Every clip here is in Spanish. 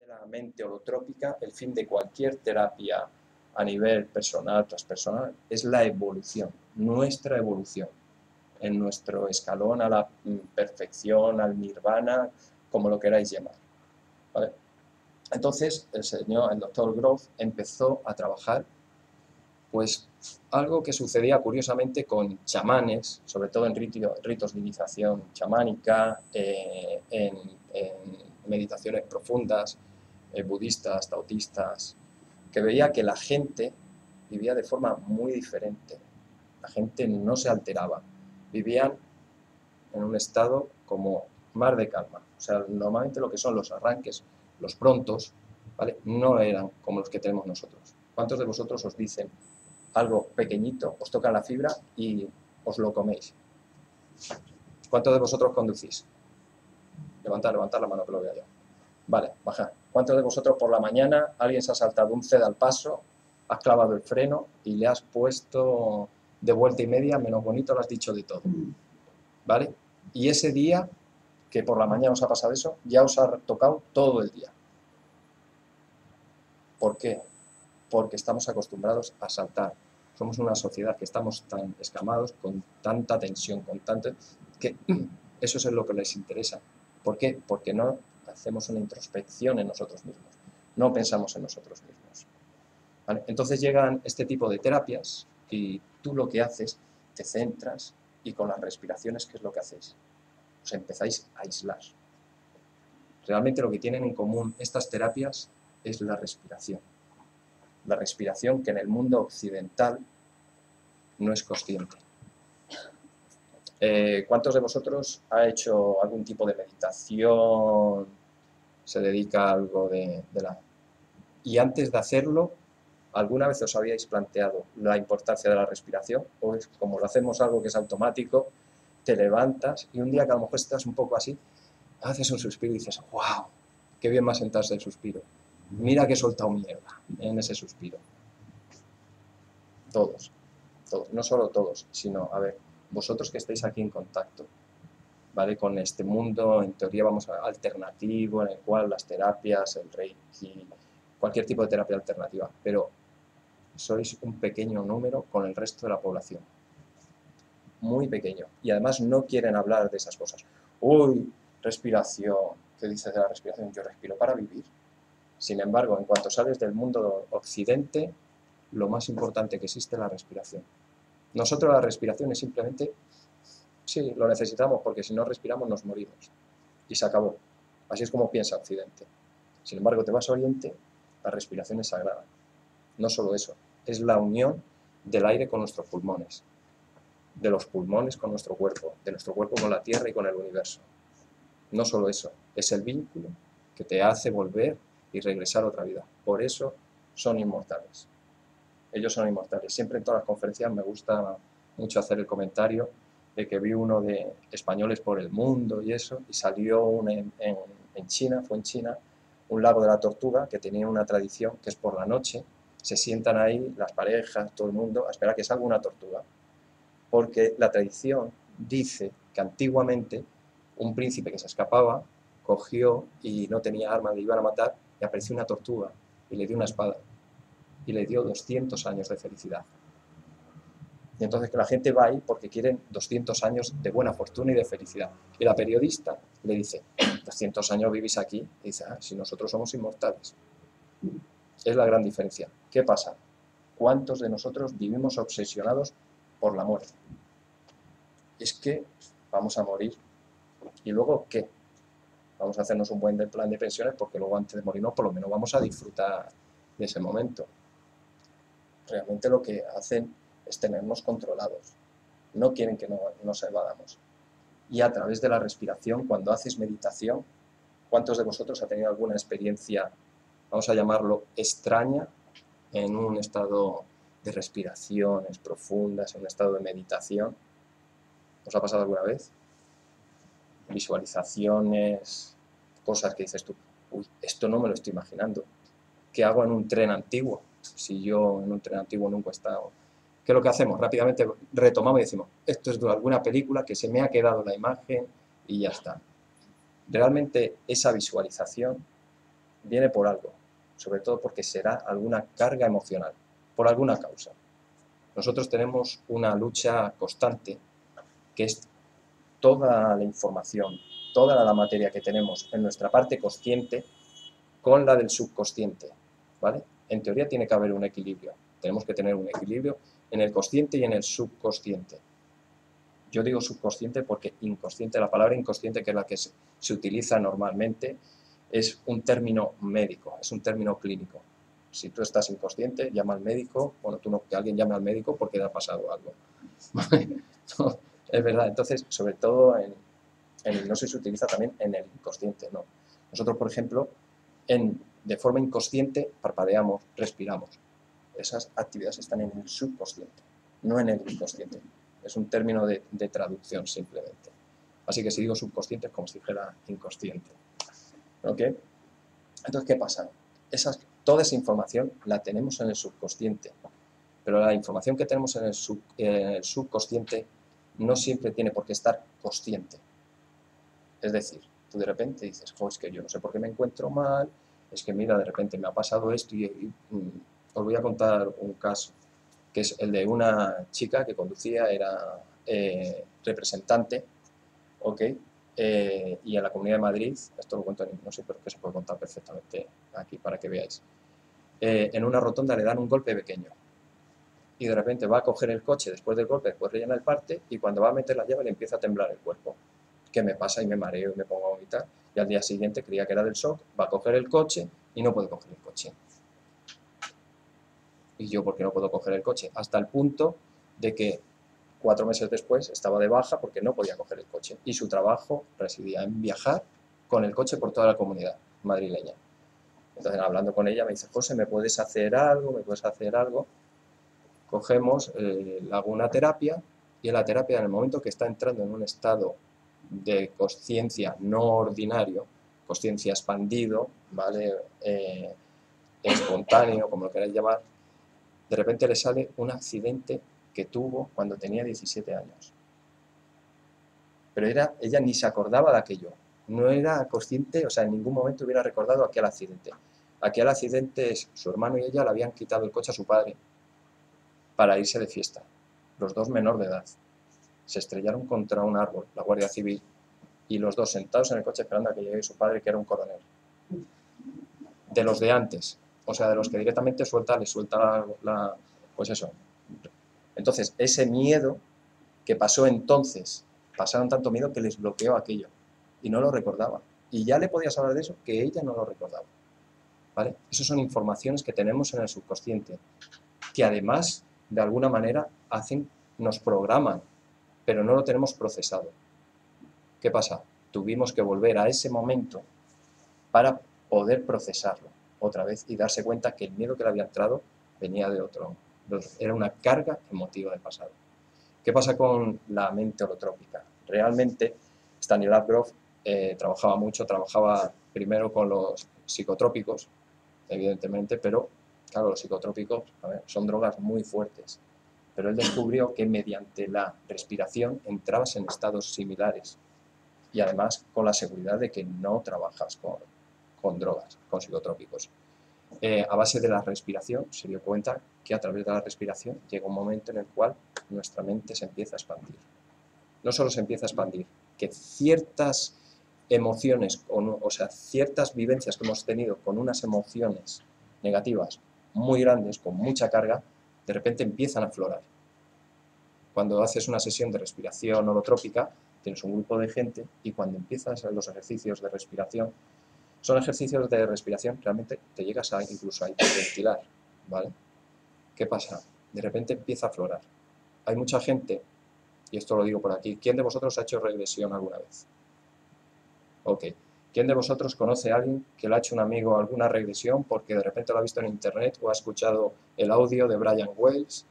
meramente holotrópica, el fin de cualquier terapia a nivel personal, transpersonal, es la evolución, nuestra evolución, en nuestro escalón a la perfección, al nirvana, como lo queráis llamar, ¿vale? Entonces, el doctor Grof empezó a trabajar, pues, algo que sucedía curiosamente con chamanes, sobre todo en ritos de iniciación chamánica, en meditaciones profundas, budistas, taoístas, que veía que la gente vivía de forma muy diferente. La gente no se alteraba, vivían en un estado como mar de calma. O sea, normalmente lo que son los arranques, los prontos, ¿vale?, no eran como los que tenemos nosotros. ¿Cuántos de vosotros os dicen algo pequeñito, os toca la fibra y os lo coméis? ¿Cuántos de vosotros conducís? Levantad la mano que lo vea yo. Vale, bajad. ¿Cuántos de vosotros por la mañana alguien se ha saltado un ced al paso, has clavado el freno y le has puesto de vuelta y media, menos bonito, lo has dicho de todo? ¿Vale? Y ese día, que por la mañana os ha pasado eso, ya os ha tocado todo el día. ¿Por qué? Porque estamos acostumbrados a saltar. Somos una sociedad que estamos tan escamados, con tanta tensión, con tanto, que eso es lo que les interesa. ¿Por qué? Porque no hacemos una introspección en nosotros mismos, no pensamos en nosotros mismos, ¿vale? Entonces llegan este tipo de terapias y tú lo que haces, te centras y con las respiraciones, ¿qué es lo que hacéis? Os empezáis a aislar. Realmente lo que tienen en común estas terapias es la respiración. La respiración que en el mundo occidental no es consciente. ¿Cuántos de vosotros ha hecho algún tipo de meditación, se dedica a algo de la... Y antes de hacerlo, ¿alguna vez os habíais planteado la importancia de la respiración? O es como lo hacemos algo que es automático, te levantas y un día que a lo mejor estás un poco así, haces un suspiro y dices, ¡wow! ¡Qué bien me ha sentado ese suspiro! Mira que he soltado mierda en ese suspiro. Todos, no solo todos, sino, a ver, vosotros que estáis aquí en contacto, ¿vale?, con este mundo, en teoría alternativo, en el cual las terapias, el Reiki, cualquier tipo de terapia alternativa, pero sois un pequeño número con el resto de la población, muy pequeño, y además no quieren hablar de esas cosas. Uy, respiración, ¿qué dices de la respiración? Yo respiro para vivir. Sin embargo, en cuanto sales del mundo occidente, lo más importante que existe es la respiración. Nosotros la respiración es simplemente, sí, lo necesitamos porque si no respiramos nos morimos. Y se acabó. Así es como piensa Occidente. Sin embargo, te vas a Oriente, la respiración es sagrada. No solo eso, es la unión del aire con nuestros pulmones, de los pulmones con nuestro cuerpo, de nuestro cuerpo con la tierra y con el universo. No solo eso, es el vínculo que te hace volver y regresar a otra vida. Por eso son inmortales. Ellos son inmortales. Siempre en todas las conferencias me gusta mucho hacer el comentario de que vi uno de españoles por el mundo y eso, y salió en China, fue en China, un lago de la tortuga que tenía una tradición que es por la noche, se sientan ahí las parejas, todo el mundo, a esperar que salga una tortuga. Porque la tradición dice que antiguamente un príncipe que se escapaba, cogió y no tenía armas, le iban a matar, y apareció una tortuga y le dio una espada. Y le dio 200 años de felicidad. Y entonces que la gente va ahí porque quieren 200 años de buena fortuna y de felicidad. Y la periodista le dice, 200 años vivís aquí. Y dice, si nosotros somos inmortales. Es la gran diferencia. ¿Qué pasa? ¿Cuántos de nosotros vivimos obsesionados por la muerte? Es que vamos a morir. ¿Y luego qué? Vamos a hacernos un buen plan de pensiones porque luego antes de morirnos por lo menos vamos a disfrutar de ese momento. Realmente lo que hacen es tenernos controlados. No quieren que nos evadamos. Y a través de la respiración, cuando haces meditación, ¿cuántos de vosotros ha tenido alguna experiencia, vamos a llamarlo, extraña, en un estado de respiraciones profundas, en un estado de meditación? ¿Os ha pasado alguna vez? Visualizaciones, cosas que dices tú, uy, esto no me lo estoy imaginando. ¿Qué hago en un tren antiguo? Si yo en un tren antiguo nunca he estado. ¿Qué es lo que hacemos? Rápidamente retomamos y decimos, esto es de alguna película que se me ha quedado la imagen y ya está. Realmente esa visualización viene por algo, sobre todo porque será alguna carga emocional, por alguna causa. Nosotros tenemos una lucha constante, que es toda la información, toda la materia que tenemos en nuestra parte consciente con la del subconsciente, ¿vale? En teoría tiene que haber un equilibrio, tenemos que tener un equilibrio en el consciente y en el subconsciente. Yo digo subconsciente porque inconsciente, la palabra inconsciente, que es la que se utiliza normalmente, es un término médico, es un término clínico. Si tú estás inconsciente, llama al médico, bueno, tú no, que alguien llame al médico porque le ha pasado algo. No, es verdad, entonces, sobre todo en hipnosis se utiliza también en el inconsciente, ¿no? Nosotros, por ejemplo, de forma inconsciente parpadeamos, respiramos. Esas actividades están en el subconsciente, no en el inconsciente. Es un término de traducción simplemente. Así que si digo subconsciente es como si dijera inconsciente. ¿Ok? Entonces, ¿qué pasa? Toda esa información la tenemos en el subconsciente, pero la información que tenemos en el subconsciente no siempre tiene por qué estar consciente. Es decir, tú de repente dices, es que yo no sé por qué me encuentro mal, es que mira, de repente me ha pasado esto y os voy a contar un caso, que es el de una chica que conducía, era representante, ¿ok? Y en la Comunidad de Madrid, esto lo cuento en hipnosis, pero que se puede contar perfectamente aquí para que veáis. En una rotonda le dan un golpe pequeño y de repente va a coger el coche después del golpe, después rellena el parte y cuando va a meter la llave le empieza a temblar el cuerpo. ¿Qué me pasa? Y me mareo y me pongo a vomitar. Y al día siguiente creía que era del shock, va a coger el coche y no puede coger el coche. Y yo, ¿por qué no puedo coger el coche? Hasta el punto de que 4 meses después estaba de baja porque no podía coger el coche. Y su trabajo residía en viajar con el coche por toda la comunidad madrileña. Entonces, hablando con ella, me dice, José, ¿me puedes hacer algo? ¿Me puedes hacer algo? Cogemos, le hago una terapia y en la terapia, en el momento que está entrando en un estado de consciencia no ordinario, consciencia expandido, ¿vale? Espontáneo, como lo queráis llamar, de repente le sale un accidente que tuvo cuando tenía 17 años. Pero ella ni se acordaba de aquello, no era consciente, o sea, en ningún momento hubiera recordado aquel accidente. Aquel accidente es su hermano y ella le habían quitado el coche a su padre para irse de fiesta, los dos menor de edad. Se estrellaron contra un árbol, la Guardia Civil, y los dos sentados en el coche esperando a que llegue su padre, que era un coronel. De los de antes, o sea, de los que directamente les suelta pues eso. Entonces, ese miedo que pasó entonces, pasaron tanto miedo que les bloqueó aquello, y no lo recordaba. Y ya le podías hablar de eso, que ella no lo recordaba. ¿Vale? Esas son informaciones que tenemos en el subconsciente, que además, de alguna manera, nos programan, pero no lo tenemos procesado. ¿Qué pasa? Tuvimos que volver a ese momento para poder procesarlo otra vez y darse cuenta que el miedo que le había entrado venía de otro, era una carga emotiva del pasado. ¿Qué pasa con la mente holotrópica? Realmente, Stanislav Grof trabajaba primero con los psicotrópicos, evidentemente, pero claro, los psicotrópicos son drogas muy fuertes, pero él descubrió que mediante la respiración entrabas en estados similares y además con la seguridad de que no trabajas con drogas, con psicotrópicos. A base de la respiración se dio cuenta que a través de la respiración llega un momento en el cual nuestra mente se empieza a expandir. No solo se empieza a expandir, que ciertas emociones, o sea, ciertas vivencias que hemos tenido con unas emociones negativas muy grandes, con mucha carga, de repente empiezan a aflorar. Cuando haces una sesión de respiración holotrópica, tienes un grupo de gente y cuando empiezas los ejercicios de respiración, son ejercicios de respiración, realmente te llegas incluso a hiperventilar, ¿vale? ¿Qué pasa? De repente empieza a aflorar. Hay mucha gente, y esto lo digo por aquí, ¿quién de vosotros ha hecho regresión alguna vez? Ok. ¿Quién de vosotros conoce a alguien que le ha hecho un amigo alguna regresión porque de repente lo ha visto en internet o ha escuchado el audio de Brian Weiss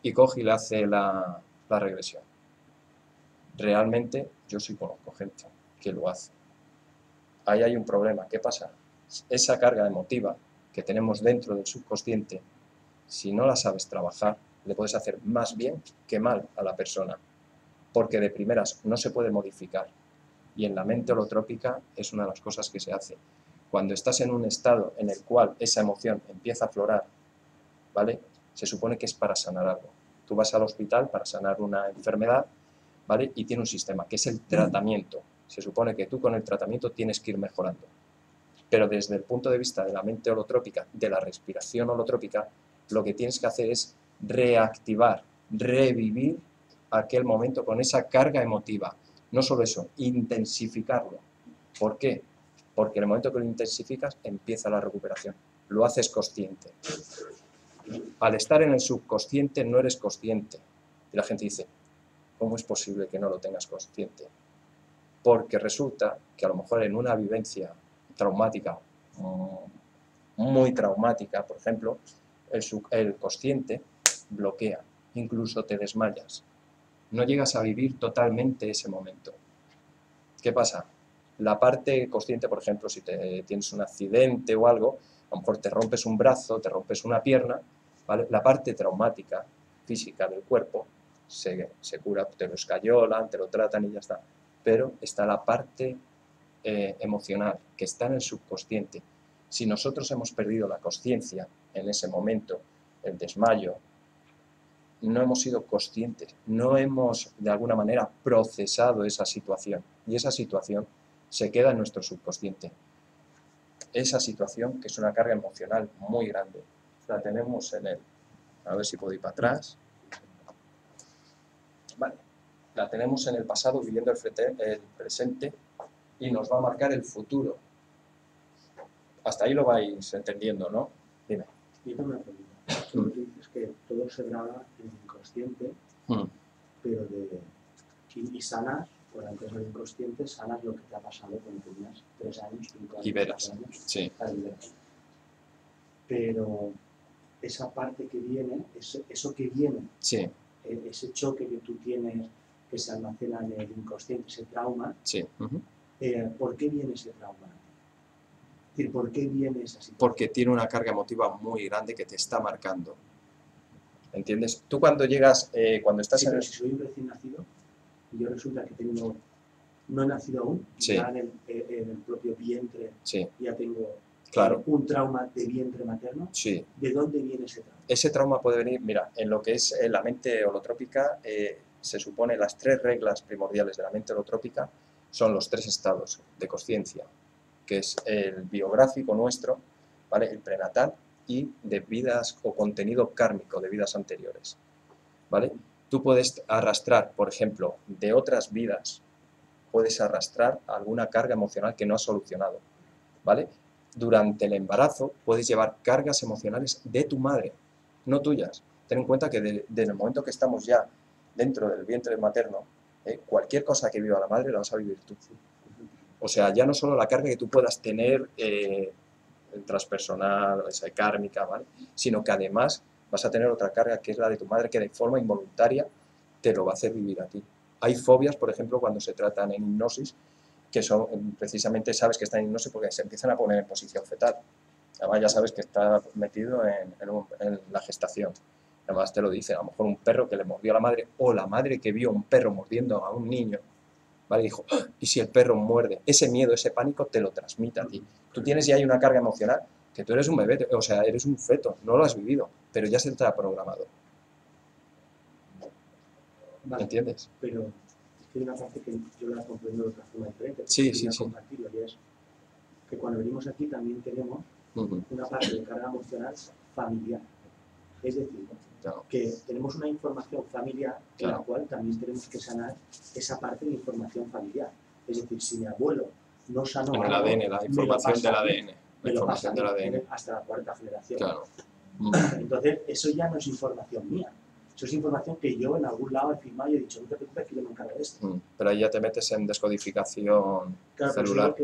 y coge y le hace la regresión? Realmente yo sí conozco gente que lo hace. Ahí hay un problema. ¿Qué pasa? Esa carga emotiva que tenemos dentro del subconsciente, si no la sabes trabajar, le puedes hacer más bien que mal a la persona, porque de primeras no se puede modificar. Y en la mente holotrópica es una de las cosas que se hace. cuando estás en un estado en el cual esa emoción empieza a aflorar, ¿vale? Se supone que es para sanar algo. Tú vas al hospital para sanar una enfermedad, ¿vale? Y tiene un sistema, que es el tratamiento. Se supone que tú con el tratamiento tienes que ir mejorando. Pero desde el punto de vista de la mente holotrópica, de la respiración holotrópica, lo que tienes que hacer es reactivar, revivir aquel momento con esa carga emotiva. No solo eso, intensificarlo. ¿Por qué? Porque en el momento que lo intensificas, empieza la recuperación. Lo haces consciente. Al estar en el subconsciente, no eres consciente. Y la gente dice, ¿cómo es posible que no lo tengas consciente? Porque resulta que a lo mejor en una vivencia traumática, muy traumática, por ejemplo, el consciente bloquea, incluso te desmayas. No llegas a vivir totalmente ese momento. ¿Qué pasa? La parte consciente, por ejemplo, si tienes un accidente o algo, a lo mejor te rompes un brazo, te rompes una pierna, ¿vale? La parte traumática, física del cuerpo, se cura, te lo escayolan, te lo tratan y ya está. Pero está la parte emocional, que está en el subconsciente. Si nosotros hemos perdido la consciencia en ese momento, el desmayo, no hemos sido conscientes, no hemos de alguna manera procesado esa situación, y esa situación se queda en nuestro subconsciente. Esa situación, que es una carga emocional muy grande, la tenemos en el... A ver si puedo ir para atrás. Vale. La tenemos en el pasado, viviendo el presente, y nos va a marcar el futuro. Hasta ahí lo vais entendiendo, ¿no? Dime. Yo tengo una pregunta. Tú dices que todo se graba en el inconsciente, pero y sanas, por antes del inconsciente, sanas lo que te ha pasado cuando tenías 3 años, 5 años, y veras, 8 años, sí. Pero esa parte que viene, eso que viene, sí. Ese choque que tú tienes, que se almacena en el inconsciente, ese trauma, sí. ¿Por qué viene ese trauma? Es decir, ¿por qué viene esa situación? Porque tiene una carga emotiva muy grande que te está marcando. ¿Entiendes? Tú cuando llegas, cuando estás sí, en pero el... si soy un recién nacido, y yo resulta que no he nacido aún, sí. ya en el propio vientre, sí. ya tengo claro. Un trauma de vientre materno, sí. ¿De dónde viene ese trauma? Ese trauma puede venir, mira, en lo que es la mente holotrópica, se supone las 3 reglas primordiales de la mente holotrópica son los 3 estados de consciencia, que es el biográfico nuestro, ¿vale? El prenatal, y de vidas o contenido kármico de vidas anteriores, ¿vale? Tú puedes arrastrar, por ejemplo, de otras vidas, puedes arrastrar alguna carga emocional que no has solucionado, ¿vale? Durante el embarazo puedes llevar cargas emocionales de tu madre, no tuyas. Ten en cuenta que desde el momento que estamos ya dentro del vientre materno, cualquier cosa que viva la madre la vas a vivir tú. O sea, ya no solo la carga que tú puedas tener transpersonal, esa kármica, ¿vale? Sino que además vas a tener otra carga que es la de tu madre, que de forma involuntaria te lo va a hacer vivir a ti. Hay fobias, por ejemplo, cuando se tratan en hipnosis, que son precisamente, sabes que están en hipnosis porque se empiezan a poner en posición fetal. Además ya sabes que está metido en la gestación. Además te lo dice, a lo mejor un perro que le mordió a la madre, o la madre que vio un perro mordiendo a un niño, ¿vale? Dijo, ¡ah! ¿Y si el perro muerde? Ese miedo, ese pánico te lo transmite a ti. Tú tienes ya ahí una carga emocional, que tú eres un bebé, o sea, eres un feto, no lo has vivido, pero ya se te ha programado. Vale, ¿Entiendes? Pero es que hay una parte que yo la comprendo de otra forma diferente. Sí. Compartirlo, y es que cuando venimos aquí también tenemos una parte de carga emocional familiar. Es decir, que tenemos una información familiar en la cual también tenemos que sanar esa parte de información familiar. Es decir, si mi abuelo no sanó en el ADN, la información del ADN. La información del ADN. Hasta la 4ª generación. Claro. Entonces, eso ya no es información mía. Eso es información que yo en algún lado he firmado y he dicho, no te preocupes que yo me encargo de esto. Pero ahí ya te metes en descodificación celular.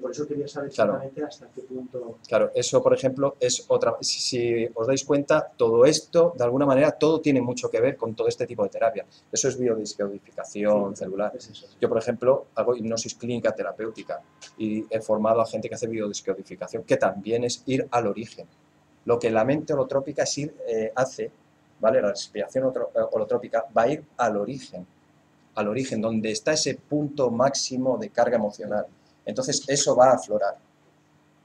Por eso quería saber exactamente hasta qué punto... Claro, eso por ejemplo es otra... Si os dais cuenta, todo esto, de alguna manera, todo tiene mucho que ver con todo este tipo de terapia. Eso es biodescodificación celular. Es eso. Yo, por ejemplo, hago hipnosis clínica terapéutica y he formado a gente que hace biodescodificación, que también es ir al origen. Lo que la mente holotrópica hace, ¿vale? La respiración holotrópica va a ir al origen, donde está ese punto máximo de carga emocional. Entonces, eso va a aflorar.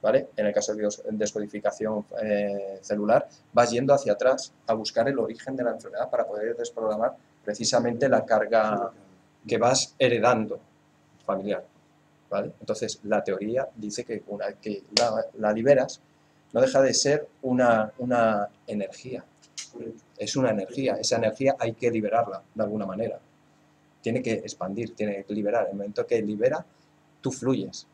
¿vale? En el caso de descodificación celular, vas yendo hacia atrás a buscar el origen de la enfermedad para poder desprogramar precisamente la carga que vas heredando familiar, ¿vale? Entonces, la teoría dice que una vez que la liberas, no deja de ser una energía. Es una energía. Esa energía hay que liberarla de alguna manera. Tiene que expandir, tiene que liberar. En el momento que libera, tú fluyes,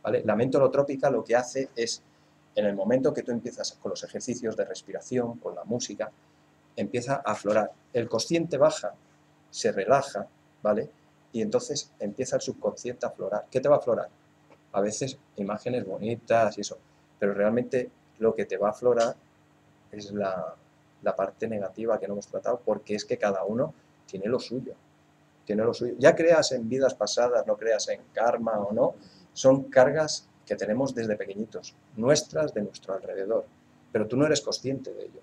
¿vale? La mente holotrópica lo que hace es, en el momento que tú empiezas con los ejercicios de respiración, con la música, empieza a aflorar. El consciente baja, se relaja, ¿vale? Y entonces empieza el subconsciente a aflorar. ¿Qué te va a aflorar? A veces imágenes bonitas y eso, pero realmente lo que te va a aflorar es la parte negativa que no hemos tratado, porque es que cada uno tiene lo suyo. Tiene lo suyo. Ya creas en vidas pasadas, no creas en karma o no, son cargas que tenemos desde pequeñitos, nuestras, de nuestro alrededor, pero tú no eres consciente de ello.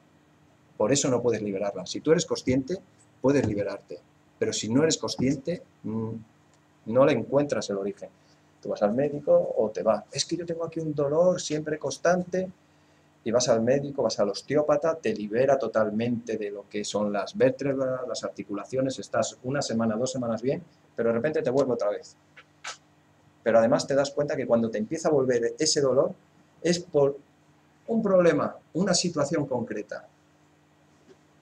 Por eso no puedes liberarlas. Si tú eres consciente, puedes liberarte, pero si no eres consciente, no le encuentras el origen. Tú vas al médico o te vas, es que yo tengo aquí un dolor siempre constante, y vas al médico, vas al osteópata, te libera totalmente de lo que son las vértebras, las articulaciones, estás una semana, 2 semanas bien, pero de repente te vuelve otra vez. Pero además te das cuenta que cuando te empieza a volver ese dolor es por un problema, una situación concreta,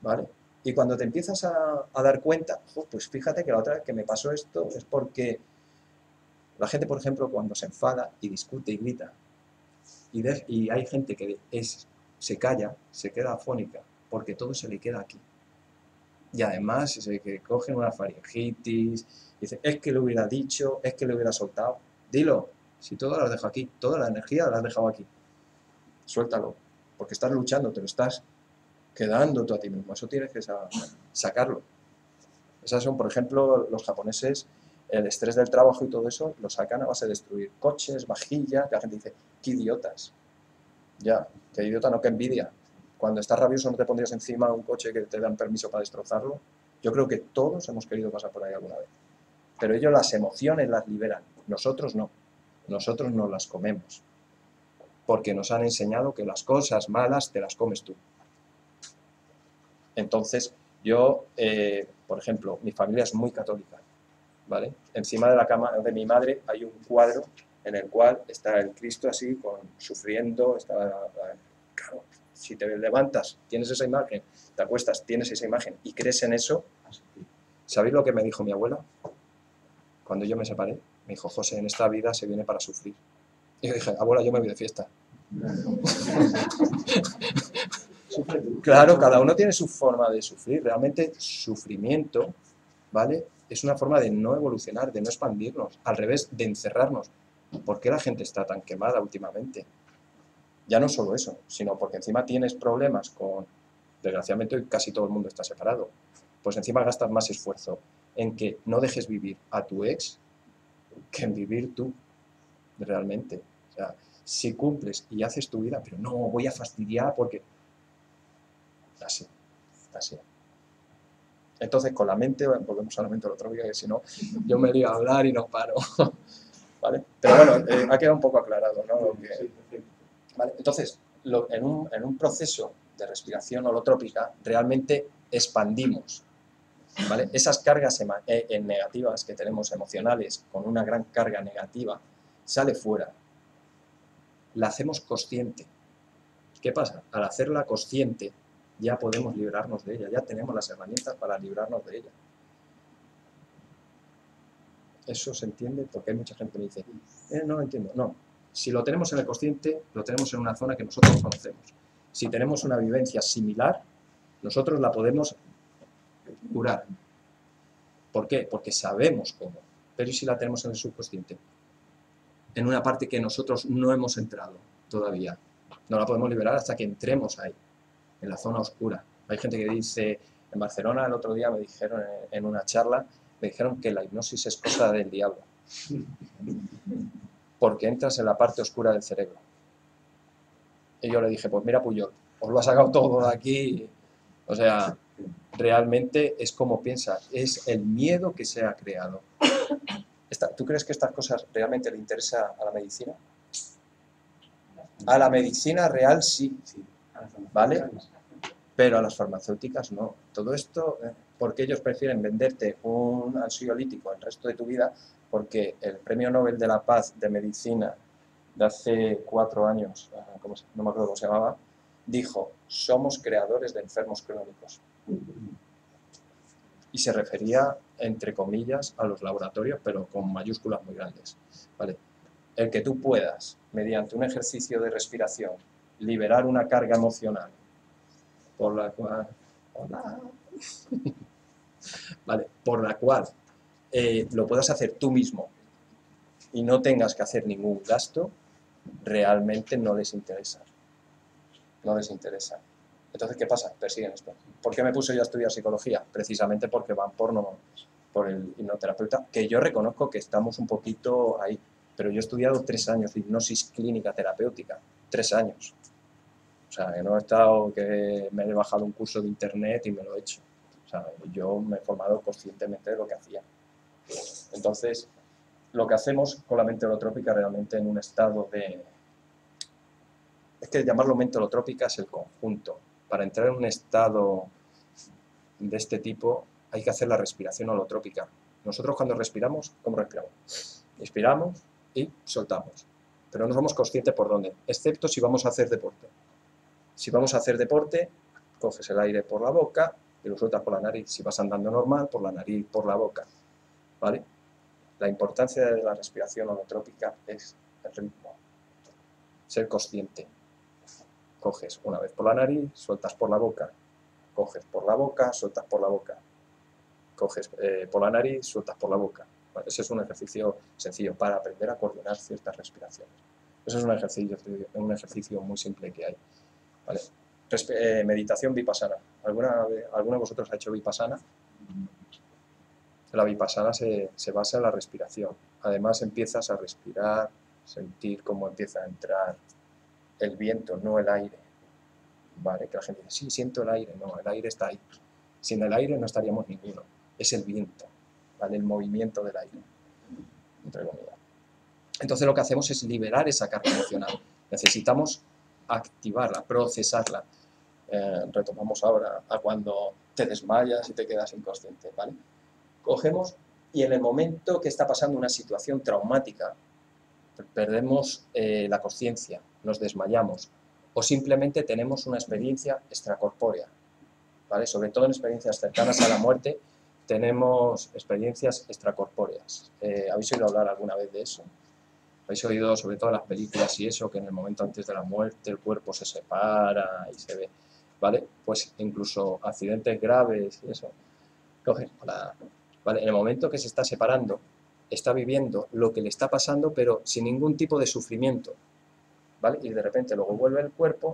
¿vale? Y cuando te empiezas a dar cuenta, pues fíjate que la otra vez que me pasó esto es porque la gente, por ejemplo, cuando se enfada y discute y grita, y hay gente que se calla, se queda afónica, porque todo se le queda aquí. Y además que cogen una faringitis, dicen, es que lo hubiera dicho, es que lo hubiera soltado. Dilo, si todo lo has dejado aquí, toda la energía la has dejado aquí. Suéltalo, porque estás luchando, te lo estás quedando tú a ti mismo. Eso tienes que sacarlo. Esas son, por ejemplo, los japoneses, el estrés del trabajo y todo eso, lo sacan a base de destruir coches, vajillas, que la gente dice, qué idiotas. Ya, qué idiota, no, qué envidia. Cuando estás rabioso no te pondrías encima un coche que te dan permiso para destrozarlo. Yo creo que todos hemos querido pasar por ahí alguna vez. Pero ellos las emociones las liberan, nosotros no. Nosotros no las comemos. Porque nos han enseñado que las cosas malas te las comes tú. Entonces, yo, por ejemplo, mi familia es muy católica, ¿vale? Encima de la cama de mi madre hay un cuadro en el cual está el Cristo así, sufriendo, claro, si te levantas, tienes esa imagen, te acuestas, tienes esa imagen y crees en eso. ¿Sabéis lo que me dijo mi abuela? Cuando yo me separé, me dijo, José, en esta vida se viene para sufrir. Y yo dije, abuela, yo me voy de fiesta. Claro, cada uno tiene su forma de sufrir. Realmente, sufrimiento, ¿vale? Es una forma de no evolucionar, de no expandirnos, al revés, de encerrarnos. ¿Por qué la gente está tan quemada últimamente? Ya no solo eso, sino porque encima tienes problemas con, desgraciadamente hoy casi todo el mundo está separado, pues encima gastas más esfuerzo en que no dejes vivir a tu ex que en vivir tú, realmente. O sea, si cumples y haces tu vida, pero no, voy a fastidiar porque... Así. Entonces, con la mente, volvemos a la mente holotrópica, que si no, yo me lío a hablar y no paro. ¿Vale? Pero bueno, ha quedado un poco aclarado, ¿no? ¿Vale? Entonces, en un proceso de respiración holotrópica, realmente expandimos, ¿vale? Esas cargas negativas que tenemos emocionales, con una gran carga negativa, sale fuera. La hacemos consciente. ¿Qué pasa? Al hacerla consciente, ya podemos librarnos de ella, ya tenemos las herramientas para librarnos de ella. ¿Eso se entiende? Porque hay mucha gente que me dice, no lo entiendo. No, si lo tenemos en el consciente, lo tenemos en una zona que nosotros conocemos. Si tenemos una vivencia similar, nosotros la podemos curar. ¿Por qué? Porque sabemos cómo. Pero ¿y si la tenemos en el subconsciente? En una parte que nosotros no hemos entrado todavía. No la podemos liberar hasta que entremos ahí, en la zona oscura. Hay gente que dice, en Barcelona el otro día me dijeron en una charla, me dijeron que la hipnosis es cosa del diablo. Porque entras en la parte oscura del cerebro. Y yo le dije, pues mira Puyol, os lo ha sacado todo de aquí. O sea, realmente es como piensa, es el miedo que se ha creado. ¿Tú crees que estas cosas realmente le interesa a la medicina? A la medicina real sí, ¿vale? Pero a las farmacéuticas no. Todo esto, porque ellos prefieren venderte un ansiolítico el resto de tu vida, porque el Premio Nobel de la Paz de Medicina de hace 4 años, no me acuerdo cómo se llamaba, dijo, somos creadores de enfermos crónicos. Y se refería, entre comillas, a los laboratorios, pero con mayúsculas muy grandes, ¿vale? El que tú puedas, mediante un ejercicio de respiración, liberar una carga emocional por la cual, ¿vale? Por la cual lo puedas hacer tú mismo y no tengas que hacer ningún gasto, realmente no les interesa. No les interesa. Entonces, ¿qué pasa? Persiguen esto. ¿Por qué me puse yo a estudiar psicología? Precisamente porque van por el hipnoterapeuta, que yo reconozco que estamos un poquito ahí, pero yo he estudiado 3 años de hipnosis clínica terapéutica, 3 años. O sea, que no he estado, que me he bajado un curso de internet y me lo he hecho. O sea, yo me he formado conscientemente de lo que hacía. Entonces, lo que hacemos con la mente holotrópica realmente en un estado de... Es que llamarlo mente holotrópica es el conjunto. Para entrar en un estado de este tipo hay que hacer la respiración holotrópica. Nosotros cuando respiramos, ¿cómo respiramos? Inspiramos y soltamos. Pero no somos conscientes por dónde, excepto si vamos a hacer deporte. Si vamos a hacer deporte, coges el aire por la boca y lo sueltas por la nariz. Si vas andando normal, por la nariz, por la boca. ¿Vale? La importancia de la respiración holotrópica es el ritmo. Ser consciente. Coges una vez por la nariz, sueltas por la boca. Coges por la boca, sueltas por la boca. Coges por la nariz, sueltas por la boca. ¿Vale? Ese es un ejercicio sencillo para aprender a coordinar ciertas respiraciones. Ese es un ejercicio muy simple que hay. ¿Vale? Meditación vipassana. ¿Alguno de vosotros ha hecho vipassana? La vipassana se basa en la respiración. Además empiezas a respirar, sentir cómo empieza a entrar el viento, no el aire. ¿Vale? Que la gente dice, sí, siento el aire. No, el aire está ahí. Sin el aire no estaríamos ninguno. Es el viento, ¿vale? El movimiento del aire, entre comillas. Entonces lo que hacemos es liberar esa carga emocional. Necesitamos activarla, procesarla. Retomamos ahora a cuando te desmayas y te quedas inconsciente, ¿vale? Cogemos y en el momento que está pasando una situación traumática, perdemos la conciencia, nos desmayamos o simplemente tenemos una experiencia extracorpórea, ¿vale? Sobre todo en experiencias cercanas a la muerte tenemos experiencias extracorpóreas. ¿Habéis oído hablar alguna vez de eso? ¿Habéis oído sobre todo en las películas y eso, que en el momento antes de la muerte el cuerpo se separa y se ve, ¿vale? Pues incluso accidentes graves y eso. ¿Vale? En el momento que se está separando, está viviendo lo que le está pasando, pero sin ningún tipo de sufrimiento, ¿vale? Y de repente luego vuelve el cuerpo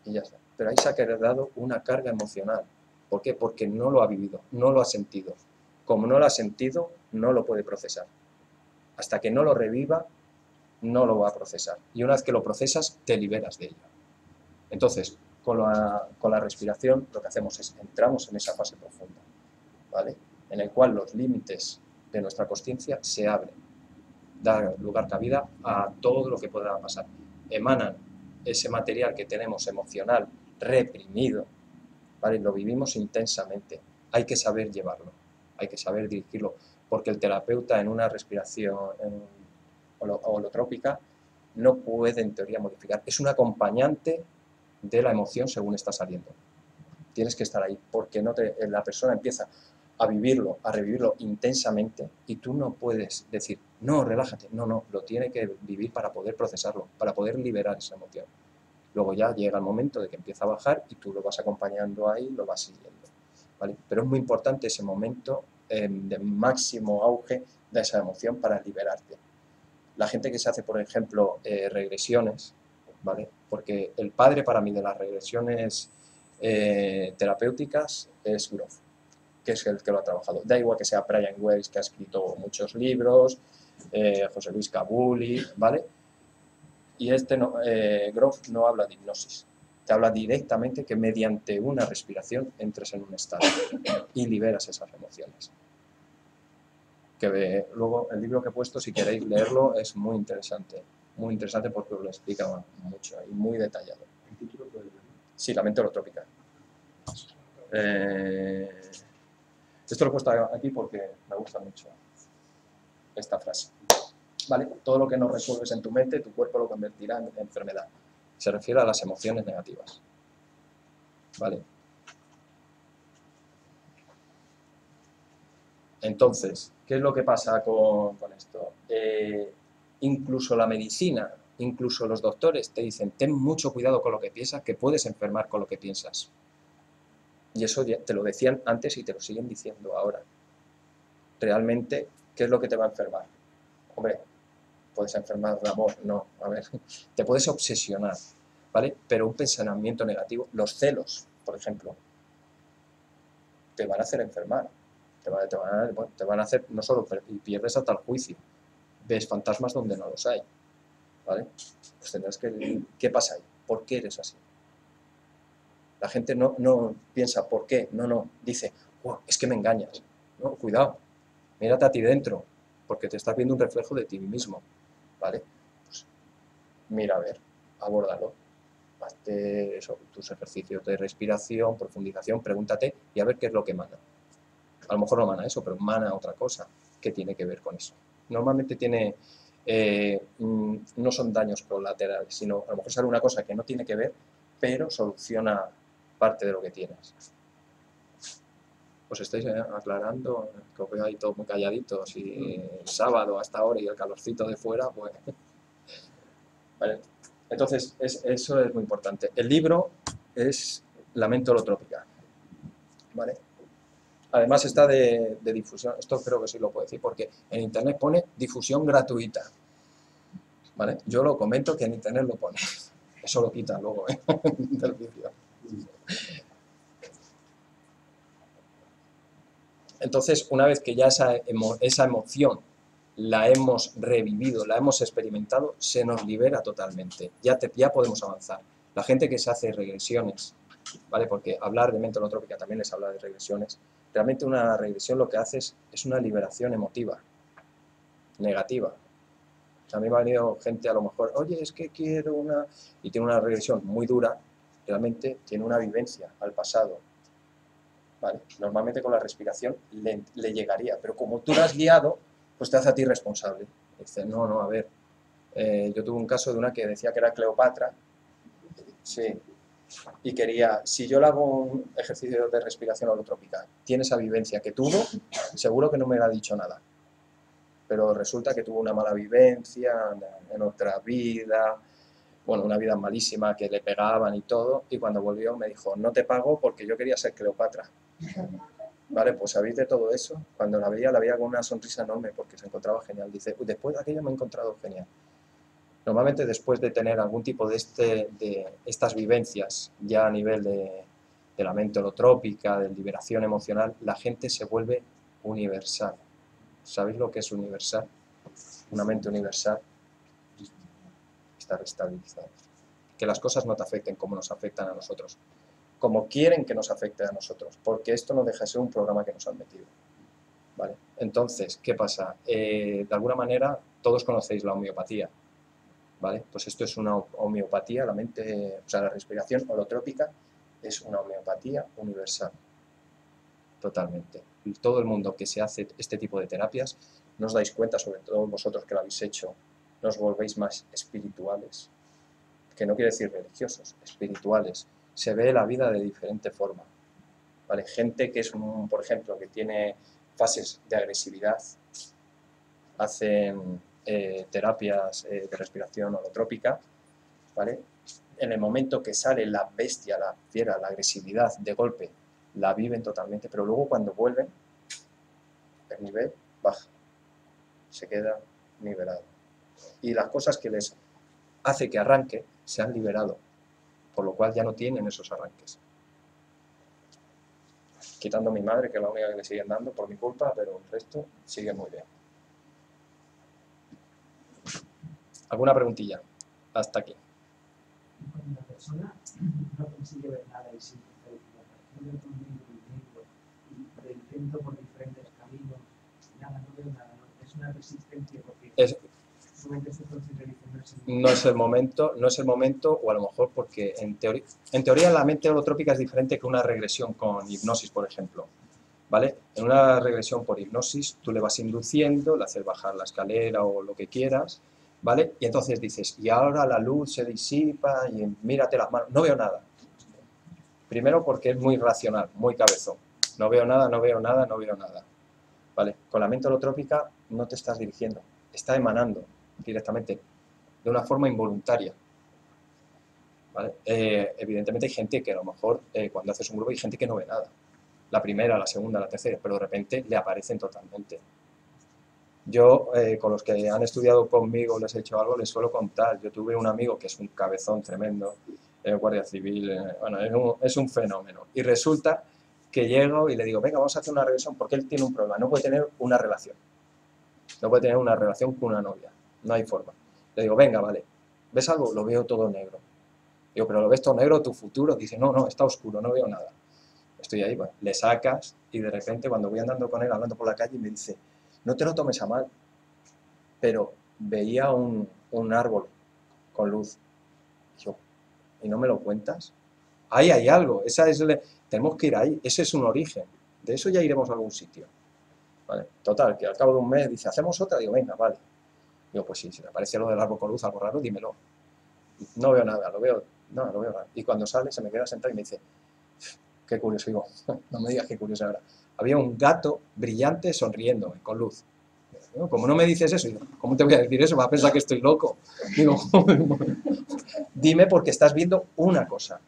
y ya está. Pero ahí se ha quedado una carga emocional. ¿Por qué? Porque no lo ha vivido, no lo ha sentido. Como no lo ha sentido, no lo puede procesar. Hasta que no lo reviva, no lo va a procesar. Y una vez que lo procesas, te liberas de ello. Entonces, con la respiración, lo que hacemos es, entramos en esa fase profunda, ¿vale? En el cual los límites de nuestra consciencia se abren, da lugar, cabida a todo lo que pueda pasar. Emanan ese material que tenemos emocional reprimido, ¿vale? Lo vivimos intensamente. Hay que saber llevarlo, hay que saber dirigirlo, porque el terapeuta en una respiración holotrópica no puede en teoría modificar. Es un acompañante de la emoción según está saliendo. Tienes que estar ahí, porque la persona empieza a vivirlo, a revivirlo intensamente y tú no puedes decir, no, relájate. No, lo tiene que vivir para poder procesarlo, para poder liberar esa emoción. Luego ya llega el momento de que empieza a bajar y tú lo vas acompañando ahí, lo vas siguiendo, ¿vale? Pero es muy importante ese momento de máximo auge de esa emoción para liberarte. La gente que se hace, por ejemplo, regresiones, ¿vale? Porque el padre para mí de las regresiones terapéuticas es Grof, que es el que lo ha trabajado. Da igual que sea Brian Weiss, que ha escrito muchos libros, José Luis Cabuli, ¿vale? Y Grof no habla de hipnosis, te habla directamente que mediante una respiración entres en un estado y liberas esas emociones. Que luego el libro que he puesto, si queréis leerlo, es muy interesante, muy interesante porque lo explica mucho y muy detallado. ¿El título puede ser? Sí, la mente holotrópica. Esto lo he puesto aquí porque me gusta mucho esta frase. ¿Vale? Todo lo que no resuelves en tu mente, tu cuerpo lo convertirá en enfermedad. Se refiere a las emociones negativas. ¿Vale? Entonces, ¿qué es lo que pasa con esto? Incluso la medicina, incluso los doctores te dicen, ten mucho cuidado con lo que piensas, que puedes enfermar con lo que piensas. Y eso ya te lo decían antes y te lo siguen diciendo ahora. Realmente, ¿qué es lo que te va a enfermar? Hombre, puedes enfermar de amor, no, a ver, te puedes obsesionar, ¿vale? Pero un pensamiento negativo, los celos, por ejemplo, te van a hacer enfermar, te van a hacer, no solo, y pierdes hasta el juicio, ves fantasmas donde no los hay, ¿vale? Pues tendrás que, ¿qué pasa ahí? ¿Por qué eres así? La gente no piensa, ¿por qué? No, dice, oh, es que me engañas, no, cuidado, mírate a ti dentro, porque te estás viendo un reflejo de ti mismo, ¿vale? Pues mira, a ver, abórdalo, hazte eso, tus ejercicios de respiración, profundización, pregúntate y a ver qué es lo que emana. A lo mejor no emana eso, pero emana otra cosa que tiene que ver con eso. Normalmente tiene, no son daños colaterales, sino a lo mejor sale una cosa que no tiene que ver, pero soluciona parte de lo que tienes. Os estáis aclarando, que os veo ahí todos muy calladitos y el sábado hasta ahora y el calorcito de fuera, pues... Vale. Entonces, eso es muy importante. El libro es La mente holotrópica, ¿vale? Además está de difusión, esto creo que sí lo puedo decir, porque en internet pone difusión gratuita, ¿vale? Yo lo comento que en internet lo pone, eso lo quita luego del vídeo. Entonces, una vez que ya esa emoción la hemos revivido, la hemos experimentado, se nos libera totalmente, ya podemos avanzar. La gente que se hace regresiones, ¿vale? Porque hablar de mente holotrópica también es hablar de regresiones. Realmente una regresión lo que hace es una liberación emotiva, negativa. A mí me ha venido gente a lo mejor, oye, es que quiero una... y tiene una regresión muy dura, realmente tiene una vivencia al pasado. ¿Vale? Normalmente con la respiración le llegaría, pero como tú la has guiado, pues te hace a ti responsable. Dice, no, a ver, yo tuve un caso de una que decía que era Cleopatra, sí, y quería, si yo le hago un ejercicio de respiración holotrópica, tiene esa vivencia que tuvo, seguro que no me ha dicho nada. Pero resulta que tuvo una mala vivencia en otra vida, bueno, una vida malísima, que le pegaban y todo, y cuando volvió me dijo, no te pago porque yo quería ser Cleopatra. Vale, pues sabéis de todo eso, cuando la veía con una sonrisa enorme porque se encontraba genial. Dice, después de aquello me he encontrado genial. Normalmente después de tener algún tipo de estas vivencias ya a nivel de la mente holotrópica, de liberación emocional, la gente se vuelve universal. ¿Sabéis lo que es universal? Una mente universal está estabilizada. Que las cosas no te afecten como nos afectan a nosotros, como quieren que nos afecte a nosotros, porque esto no deja de ser un programa que nos han metido. ¿Vale? Entonces, ¿qué pasa? De alguna manera, todos conocéis la homeopatía, ¿vale? Pues esto es una homeopatía, la mente, o sea, la respiración holotrópica es una homeopatía universal, totalmente. Y todo el mundo que se hace este tipo de terapias, no os dais cuenta, sobre todo vosotros que lo habéis hecho, nos volvéis más espirituales, que no quiere decir religiosos, espirituales. Se ve la vida de diferente forma, ¿vale? Gente que es, por ejemplo, que tiene fases de agresividad, hacen terapias de respiración holotrópica, ¿vale? En el momento que sale la bestia, la fiera, la agresividad, de golpe, la viven totalmente, pero luego cuando vuelven, el nivel baja, se queda nivelado. Y las cosas que les hace que arranque se han liberado, por lo cual ya no tienen esos arranques. Quitando a mi madre, que es la única que le siguen dando por mi culpa, pero el resto sigue muy bien. ¿Alguna preguntilla? Hasta aquí. Cuando una persona no consigue ver nada y siente felicidad, yo veo todo negro y lo intento por diferentes caminos, nada, no veo nada, ¿no? Es una resistencia porque No es el momento, o a lo mejor porque en teoría la mente holotrópica es diferente que una regresión con hipnosis, por ejemplo, ¿vale? En una regresión por hipnosis tú le vas induciendo, le haces bajar la escalera o lo que quieras, ¿vale? Y entonces dices, y ahora la luz se disipa y mírate las manos, no veo nada. Primero porque es muy racional, muy cabezón. No veo nada, no veo nada, no veo nada. ¿Vale? Con la mente holotrópica no te estás dirigiendo, está emanando directamente, de una forma involuntaria. ¿Vale? Evidentemente hay gente que a lo mejor cuando haces un grupo hay gente que no ve nada. La primera, la segunda, la tercera, pero de repente le aparecen totalmente. Yo, con los que han estudiado conmigo, les he hecho algo, les suelo contar. Yo tuve un amigo que es un cabezón tremendo, guardia civil, bueno, es un fenómeno. Y resulta que llego y le digo, venga, vamos a hacer una regresión, porque él tiene un problema, no puede tener una relación. No puede tener una relación con una novia, no hay forma. Le digo, venga, vale, ¿ves algo? Lo veo todo negro. Digo, ¿pero lo ves todo negro, tu futuro? Dice, no, no, está oscuro, no veo nada. Estoy ahí, bueno, le sacas y de repente cuando voy andando con él, hablando por la calle, me dice, no te lo tomes a mal, pero veía un árbol con luz. Yo, ¿y no me lo cuentas? Ahí hay algo, tenemos que ir ahí, ese es un origen, de eso ya iremos a algún sitio. ¿Vale? Total, que al cabo de un mes dice, ¿hacemos otra? Digo, venga, vale. Digo, pues sí, si me aparece lo del árbol con luz, algo raro, dímelo. No veo nada, lo veo raro. Y cuando sale, se me queda sentado y me dice, qué curioso, digo, no me digas qué curioso ahora. Había un gato brillante sonriéndome, con luz. Digo, como no me dices eso, digo, ¿cómo te voy a decir eso? Va a pensar que estoy loco. Digo, dime porque estás viendo una cosa.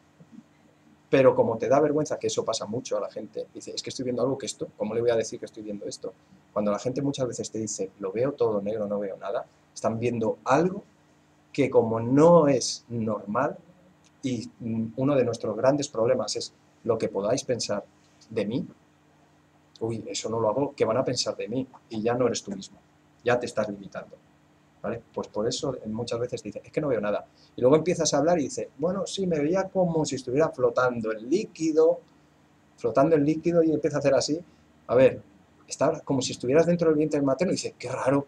Pero como te da vergüenza, que eso pasa mucho a la gente, dice, es que estoy viendo algo que esto, ¿cómo le voy a decir que estoy viendo esto? Cuando la gente muchas veces te dice, lo veo todo negro, no veo nada, están viendo algo que como no es normal, y uno de nuestros grandes problemas es lo que podáis pensar de mí, uy, eso no lo hago, ¿qué van a pensar de mí? Y ya no eres tú mismo, ya te estás limitando. ¿Vale? Pues por eso muchas veces dice, es que no veo nada. Y luego empiezas a hablar y dice, bueno, sí, me veía como si estuviera flotando el líquido y empieza a hacer así. A ver, está como si estuvieras dentro del vientre materno y dice, qué raro.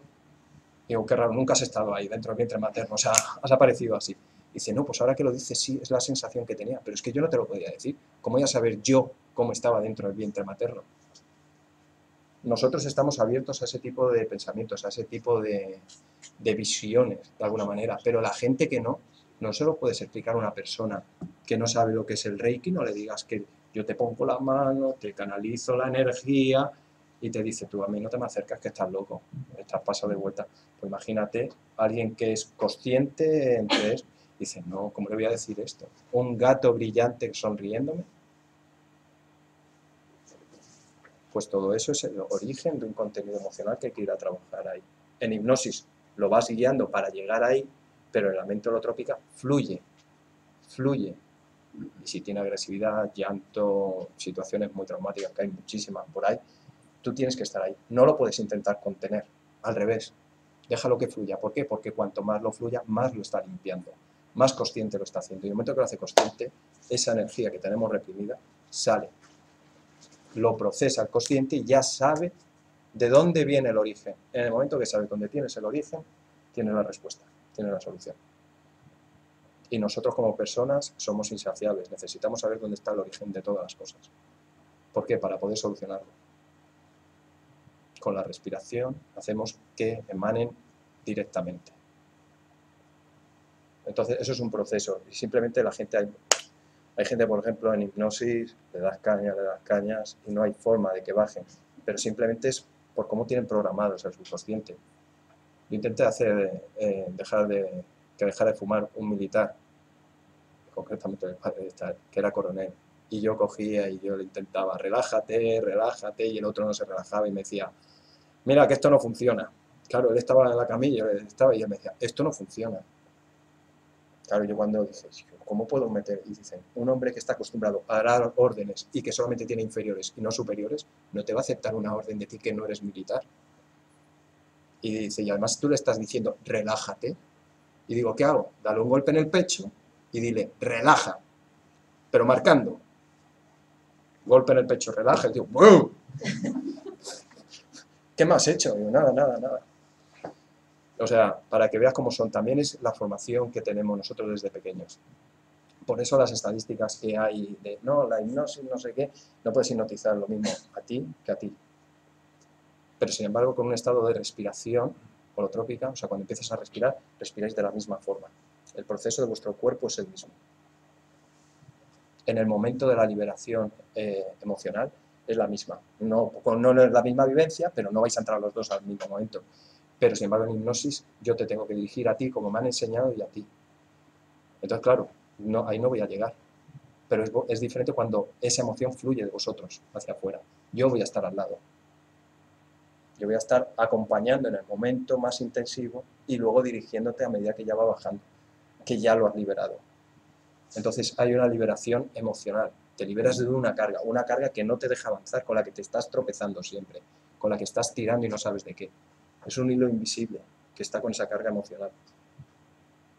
Digo, qué raro, nunca has estado ahí dentro del vientre materno, o sea, has aparecido así. Dice, no, pues ahora que lo dices, sí, es la sensación que tenía, pero es que yo no te lo podía decir. ¿Cómo voy a saber yo cómo estaba dentro del vientre materno? Nosotros estamos abiertos a ese tipo de pensamientos, a ese tipo de visiones, de alguna manera, pero la gente que no se lo puedes explicar a una persona que no sabe lo que es el Reiki, no le digas que yo te pongo la mano, te canalizo la energía y te dice, tú a mí no te me acercas que estás loco, estás pasado de vuelta. Pues imagínate, alguien que es consciente, entonces dice, no, ¿cómo le voy a decir esto? Un gato brillante sonriéndome. Pues todo eso es el origen de un contenido emocional que hay que ir a trabajar ahí. En hipnosis lo vas guiando para llegar ahí, pero en la mente holotrópica fluye. Y si tiene agresividad, llanto, situaciones muy traumáticas, que hay muchísimas por ahí, tú tienes que estar ahí. No lo puedes intentar contener, al revés. Déjalo que fluya. ¿Por qué? Porque cuanto más lo fluya, más lo está limpiando, más consciente lo está haciendo. Y en el momento que lo hace consciente, esa energía que tenemos reprimida sale. Lo procesa el consciente y ya sabe de dónde viene el origen. En el momento que sabes dónde tienes el origen, tienes la respuesta, tienes la solución. Y nosotros como personas somos insaciables, necesitamos saber dónde está el origen de todas las cosas. ¿Por qué? Para poder solucionarlo. Con la respiración hacemos que emanen directamente. Entonces eso es un proceso y simplemente la gente hay gente, por ejemplo, en hipnosis, le das cañas y no hay forma de que bajen, pero simplemente es por cómo tienen programado el subconsciente. Yo intenté hacer que dejara de fumar un militar, concretamente el padre de estar, que era coronel, y yo cogía y yo le intentaba, relájate, y el otro no se relajaba y me decía, mira que esto no funciona. Claro, él estaba en la camilla y él me decía, esto no funciona. Claro, yo cuando dije, ¿cómo puedo meter? Y dicen, un hombre que está acostumbrado a dar órdenes y que solamente tiene inferiores y no superiores, no te va a aceptar una orden de ti que no eres militar. Y dice, y además tú le estás diciendo, relájate. Y digo, ¿qué hago? Dale un golpe en el pecho y dile, relaja, pero marcando. Golpe en el pecho, relaja, y digo, ¡wow! ¿Qué me has hecho? Digo, nada. O sea, para que veas cómo son, también es la formación que tenemos nosotros desde pequeños. Por eso las estadísticas que hay de, no, la hipnosis, no sé qué, no puedes hipnotizar lo mismo a ti que a ti. Pero sin embargo, con un estado de respiración holotrópica, o sea, cuando empiezas a respirar, respiráis de la misma forma. El proceso de vuestro cuerpo es el mismo. En el momento de la liberación emocional es la misma. No es la misma vivencia, pero no vais a entrar los dos al mismo momento. Pero sin embargo, en hipnosis yo te tengo que dirigir a ti como me han enseñado y a ti. Entonces, claro, ahí no voy a llegar. Pero es diferente cuando esa emoción fluye de vosotros hacia afuera. Yo voy a estar al lado. Yo voy a estar acompañando en el momento más intensivo y luego dirigiéndote a medida que ya va bajando, que ya lo has liberado. Entonces hay una liberación emocional. Te liberas de una carga que no te deja avanzar, con la que te estás tropezando siempre, con la que estás tirando y no sabes de qué. Es un hilo invisible que está con esa carga emocional.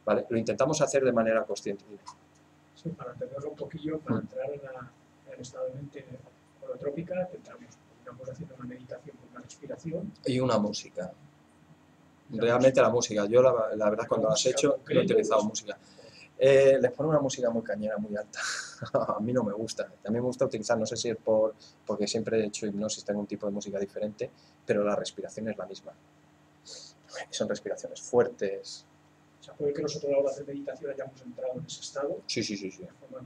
¿Vale? Lo intentamos hacer de manera consciente. Sí, para entenderlo un poquillo, para entrar en el estado de mente holotrópica, estamos haciendo una meditación con una respiración. Y una música. Realmente la música. Yo la verdad cuando lo has hecho, no he utilizado música. Les pone una música muy cañera, muy alta. A mí no me gusta. A mí me gusta utilizar, no sé si es porque siempre he hecho hipnosis, tengo un tipo de música diferente, pero la respiración es la misma. Son respiraciones fuertes. O sea, puede que nosotros a la hora de meditación hayamos entrado en ese estado. Sí.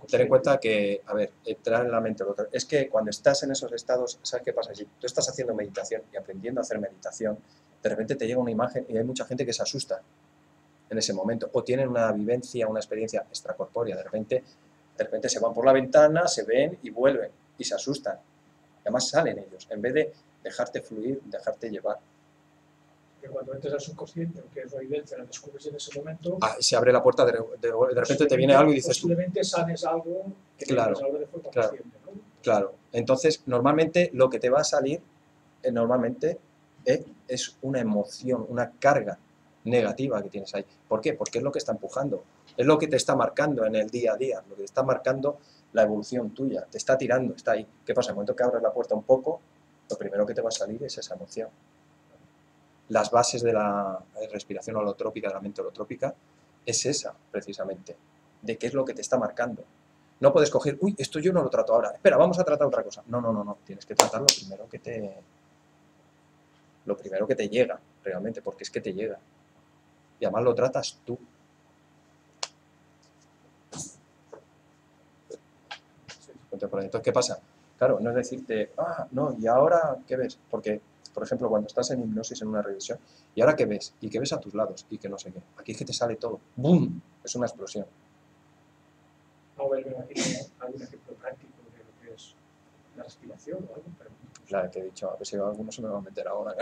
Ten en cuenta que, a ver, entrar en la mente es que cuando estás en esos estados, ¿sabes qué pasa? Si tú estás haciendo meditación y aprendiendo a hacer meditación, de repente te llega una imagen y hay mucha gente que se asusta en ese momento, o tienen una vivencia, una experiencia extracorpórea, de repente se van por la ventana, se ven y vuelven, y se asustan, y además salen ellos, en vez de dejarte fluir, dejarte llevar. Que cuando entres al subconsciente, que es la vivencia, la descubres en ese momento, se abre la puerta, de repente te viene algo y dices tú. Posiblemente sanes algo que claro, algo de forma consciente, ¿no? Claro, entonces normalmente lo que te va a salir, es una emoción, una carga negativa que tienes ahí. ¿Por qué? Porque es lo que está empujando, es lo que te está marcando en el día a día, lo que te está marcando la evolución tuya, te está tirando, está ahí. ¿Qué pasa? En el momento que abres la puerta un poco, lo primero que te va a salir es esa emoción. Las bases de la respiración holotrópica, de la mente holotrópica, es esa, precisamente, de qué es lo que te está marcando. No puedes coger, uy, esto yo no lo trato ahora, espera, vamos a tratar otra cosa. No, tienes que tratar lo primero que te llega, realmente, porque es que te llega. Y además lo tratas tú. Entonces, ¿qué pasa? Claro, no es decirte, no, ¿y ahora qué ves? Porque, por ejemplo, cuando estás en hipnosis, en una regresión, ¿y ahora qué ves? ¿Y qué ves a tus lados? Y que no sé qué. Aquí es que te sale todo. ¡Bum! Es una explosión. Vamos a ver aquí algún ejemplo práctico de lo que es la respiración o algo. Claro, te he dicho, a ver si alguno se me va a meter ahora.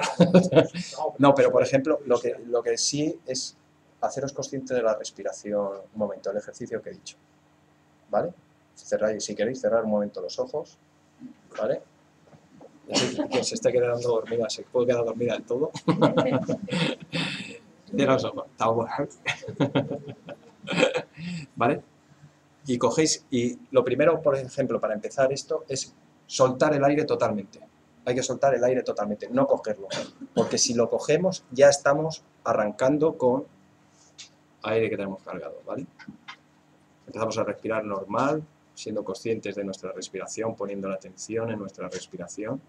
No, pero por ejemplo, lo que sí es haceros consciente de la respiración, un momento, el ejercicio que he dicho. ¿Vale? Cerráis, si queréis, cerrar un momento los ojos. ¿Vale? Quien se esté quedando dormida, se puede quedar dormida del todo. Cierra los ojos. ¿Vale? Y cogéis, y lo primero, por ejemplo, para empezar esto, es soltar el aire totalmente. Hay que soltar el aire totalmente, no cogerlo. Porque si lo cogemos, ya estamos arrancando con aire que tenemos cargado, ¿vale? Empezamos a respirar normal, siendo conscientes de nuestra respiración, poniendo la atención en nuestra respiración.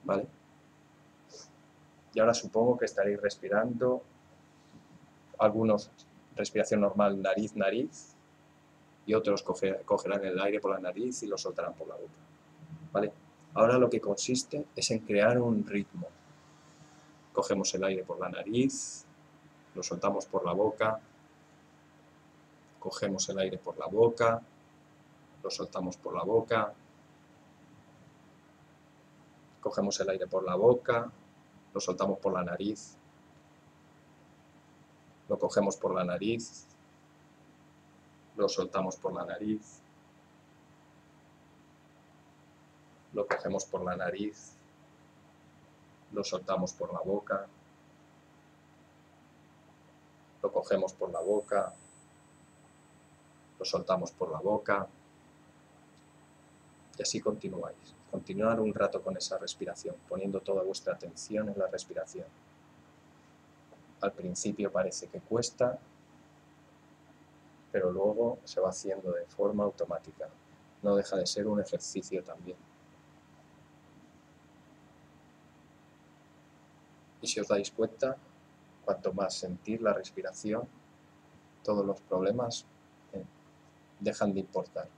¿Vale? Y ahora supongo que estaréis respirando, algunos respiración normal nariz, y otros cogerán el aire por la nariz y lo soltarán por la boca. ¿Vale? Ahora lo que consiste es en crear un ritmo. Cogemos el aire por la nariz, lo soltamos por la boca, cogemos el aire por la boca, lo soltamos por la boca, cogemos el aire por la boca, lo soltamos por la nariz, lo cogemos por la nariz, lo soltamos por la nariz, lo cogemos por la nariz, lo soltamos por la boca, lo cogemos por la boca, lo soltamos por la boca, Y así continuáis. Continuar un rato con esa respiración, poniendo toda vuestra atención en la respiración. Al principio parece que cuesta, pero luego se va haciendo de forma automática. No deja de ser un ejercicio también. Y si os dais cuenta, cuanto más sentir la respiración, todos los problemas dejan de importar.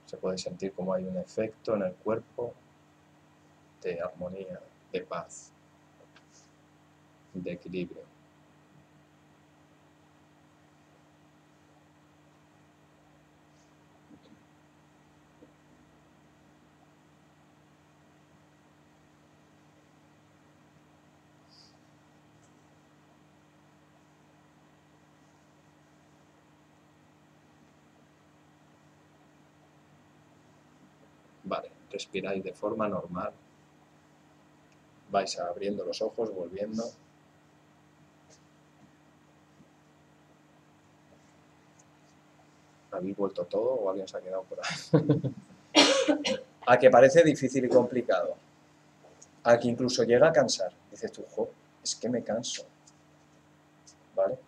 Se puede sentir como hay un efecto en el cuerpo de armonía, de paz, de equilibrio. Vale, respiráis de forma normal. Vais abriendo los ojos, volviendo. ¿Habéis vuelto todo o alguien se ha quedado por ahí? A que parece difícil y complicado. A que incluso llega a cansar. Dices tú, jo, es que me canso. ¿Vale?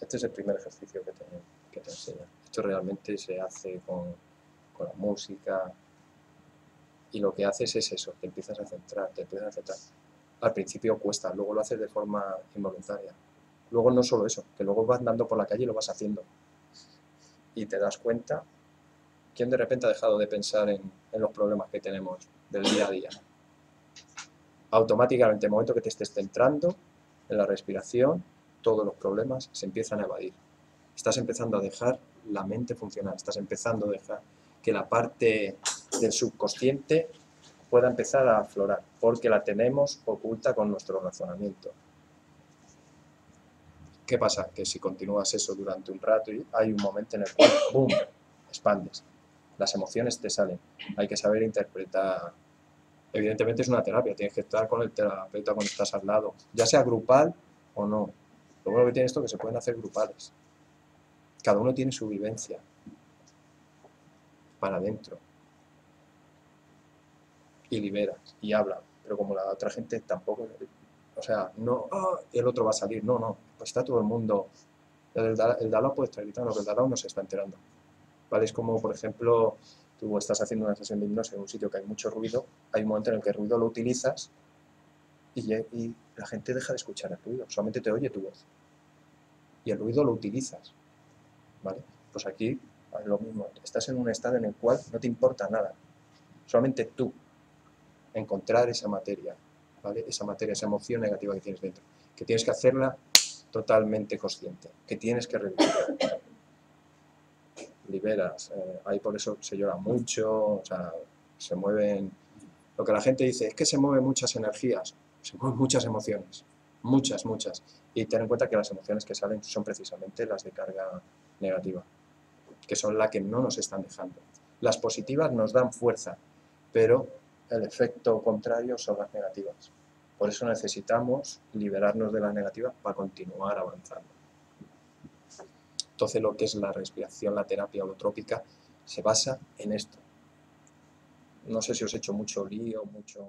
Este es el primer ejercicio que te enseño. Esto realmente se hace con la música. Y lo que haces es eso, te empiezas a centrar, Al principio cuesta, luego lo haces de forma involuntaria. Luego no solo eso, que luego vas andando por la calle y lo vas haciendo. Y te das cuenta, ¿quién de repente ha dejado de pensar en los problemas que tenemos del día a día? Automáticamente, en el momento que te estés centrando en la respiración, todos los problemas se empiezan a evadir. Estás empezando a dejar la mente funcionar, estás empezando a dejar que la parte del subconsciente pueda empezar a aflorar, porque la tenemos oculta con nuestro razonamiento. ¿Qué pasa? Que si continúas eso durante un rato, hay un momento en el cual, ¡boom!, expandes. Las emociones te salen. Hay que saber interpretar. Evidentemente es una terapia, tienes que estar con el terapeuta cuando estás al lado, ya sea grupal o no. Lo bueno que tiene esto es que se pueden hacer grupales. Cada uno tiene su vivencia para adentro. Y libera, y habla. Pero como la otra gente tampoco, o sea, no, el otro va a salir, no, pues está todo el mundo. El de al lado puede estar gritando, pero el de al lado no se está enterando. ¿Vale? Es como, por ejemplo, tú estás haciendo una sesión de hipnosis en un sitio que hay mucho ruido, hay un momento en el que el ruido lo utilizas y la gente deja de escuchar el ruido, solamente te oye tu voz. Y el ruido lo utilizas, ¿vale? Pues aquí es lo mismo, estás en un estado en el cual no te importa nada, solamente tú encontrar esa materia, ¿vale? Esa materia, esa emoción negativa que tienes dentro, que tienes que hacerla totalmente consciente, que tienes que revisar. Liberas, ahí por eso se llora mucho, o sea, se mueven, lo que la gente dice es que se mueven muchas energías, se mueven muchas emociones, muchas, y ten en cuenta que las emociones que salen son precisamente las de carga negativa, que son las que no nos están dejando. Las positivas nos dan fuerza, pero el efecto contrario son las negativas. Por eso necesitamos liberarnos de las negativas para continuar avanzando. Entonces lo que es la respiración, la terapia holotrópica, se basa en esto. No sé si os he hecho mucho lío, mucho...